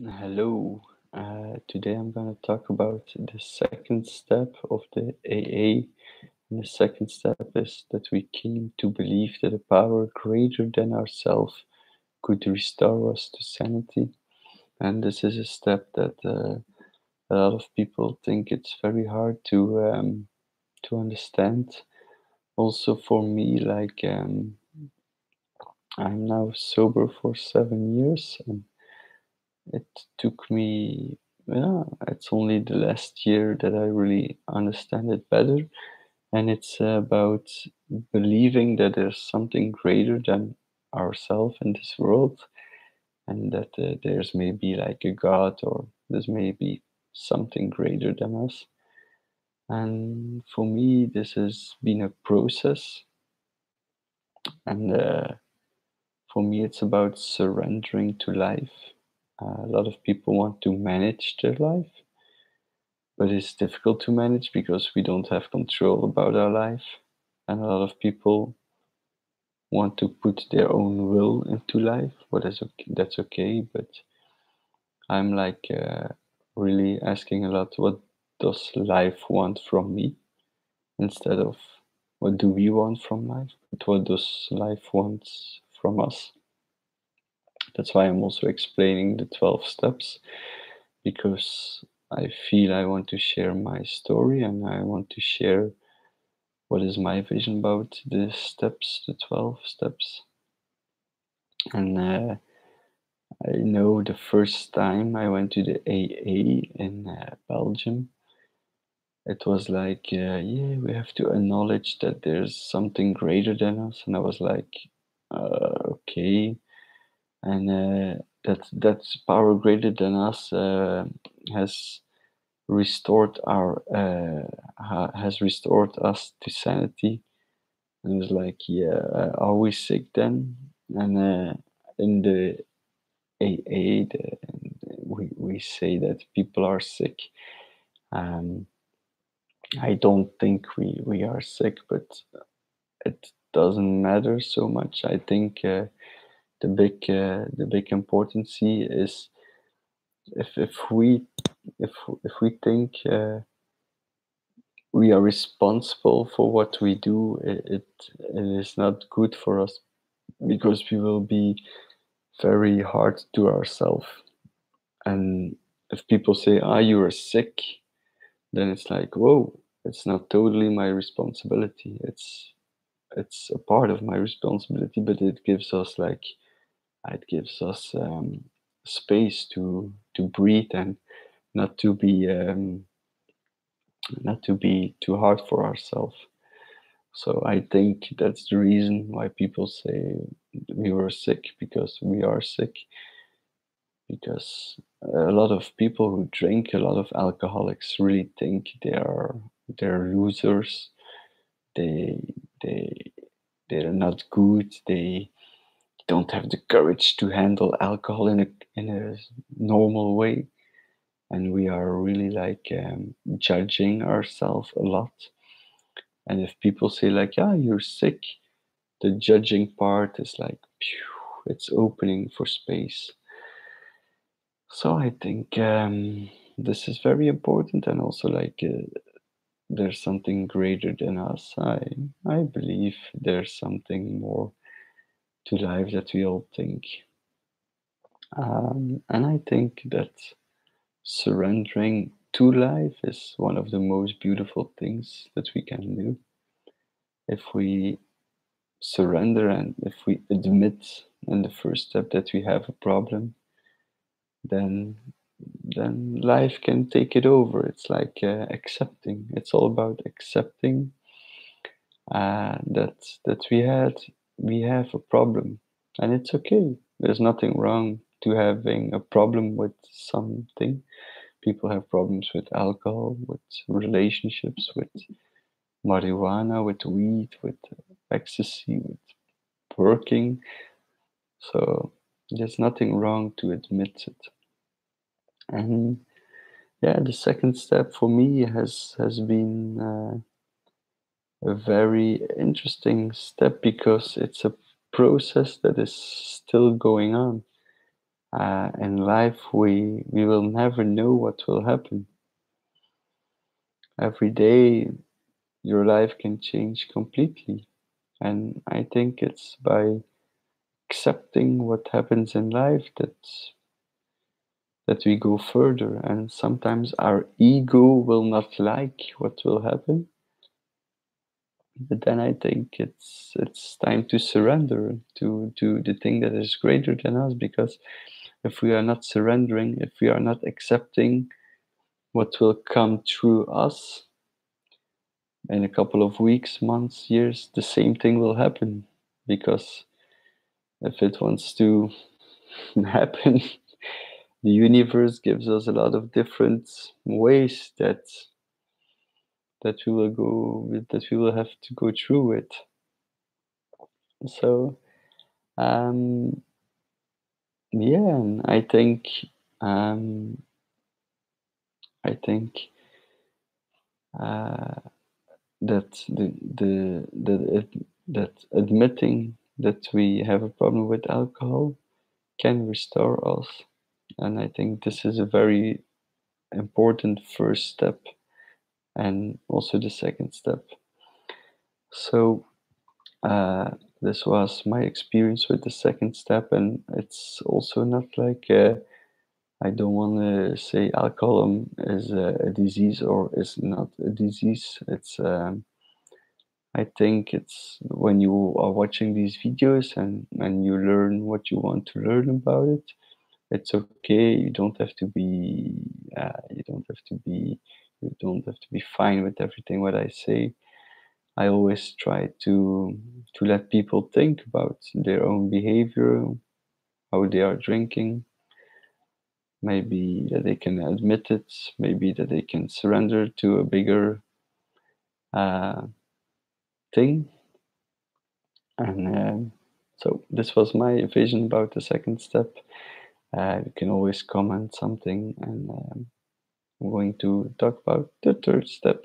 Hello. Today I'm going to talk about the second step of the AA. And the second step is that we came to believe that a power greater than ourselves could restore us to sanity. And this is a step that a lot of people think it's very hard to understand. Also for me, I'm now sober for 7 years, and it took me, yeah, it's only the last year that I really understand it better. And it's about believing that there's something greater than ourselves in this world, and that there's maybe like a God, or there's maybe something greater than us. And for me, this has been a process. And for me, it's about surrendering to life. A lot of people want to manage their life, but it's difficult to manage because we don't have control about our life. And a lot of people want to put their own will into life. What is okay, that's okay, but I'm really asking a lot, what does life want from me, instead of what do we want from life, but what does life want from us. That's why I'm also explaining the 12 steps, because I feel I want to share my story, and I want to share what is my vision about the steps, the 12 steps. And I know the first time I went to the AA in Belgium, it was yeah, we have to acknowledge that there's something greater than us. And I was like, okay. And that power greater than us has has restored us to sanity. And it was like, yeah, are we sick then? And in the AA, we say that people are sick. Um, I don't think we are sick, but it doesn't matter so much. I think the big importance is if we think we are responsible for what we do, it is not good for us, because we will be very hard to ourselves. And if people say, "Ah, you are sick," then it's like, whoa, it's not totally my responsibility. It's a part of my responsibility, but it gives us space to breathe, and not to be not to be too hard for ourselves. So I think that's the reason why people say we were sick, because we are sick. Because a lot of people who drink a lot of alcoholics really think they're losers. They they they're not good. They don't have the courage to handle alcohol in a normal way. And we are really judging ourselves a lot. And if people say like, "Yeah, you're sick," the judging part is like, phew, it's opening for space. So I think this is very important. And also there's something greater than us. I believe there's something more to life that we all think. And I think that surrendering to life is one of the most beautiful things that we can do. If we surrender, and if we admit in the first step that we have a problem, then life can take it over. It's like accepting. It's all about accepting that we have a problem, and it's okay. There's nothing wrong to having a problem with something. People have problems with alcohol, with relationships, with marijuana, with weed, with ecstasy, with working. So there's nothing wrong to admit it. And yeah, the second step for me has been a very interesting step, because it's a process that is still going on. In life, we will never know what will happen. Every day, your life can change completely. And I think it's by accepting what happens in life that we go further. And sometimes our ego will not like what will happen, but then I think it's time to surrender to the thing that is greater than us. Because if we are not surrendering, if we are not accepting what will come through us in a couple of weeks, months, years, the same thing will happen. Because if it wants to happen, the universe gives us a lot of different ways that we will have to go through it. So um, yeah, and um, I think uh, that that admitting that we have a problem with alcohol can restore us, and I think this is a very important first step, and also the second step. So this was my experience with the second step, and it's also not like I don't want to say alcoholism is a disease or is not a disease. I think it's when you are watching these videos and you learn what you want to learn about it, it's okay. You don't have to be, you don't have to be fine with everything what I say. I always try to let people think about their own behavior, how they are drinking, maybe that they can admit it, maybe that they can surrender to a bigger uh, thing. And so this was my vision about the second step. You can always comment something, and I'm going to talk about the third step.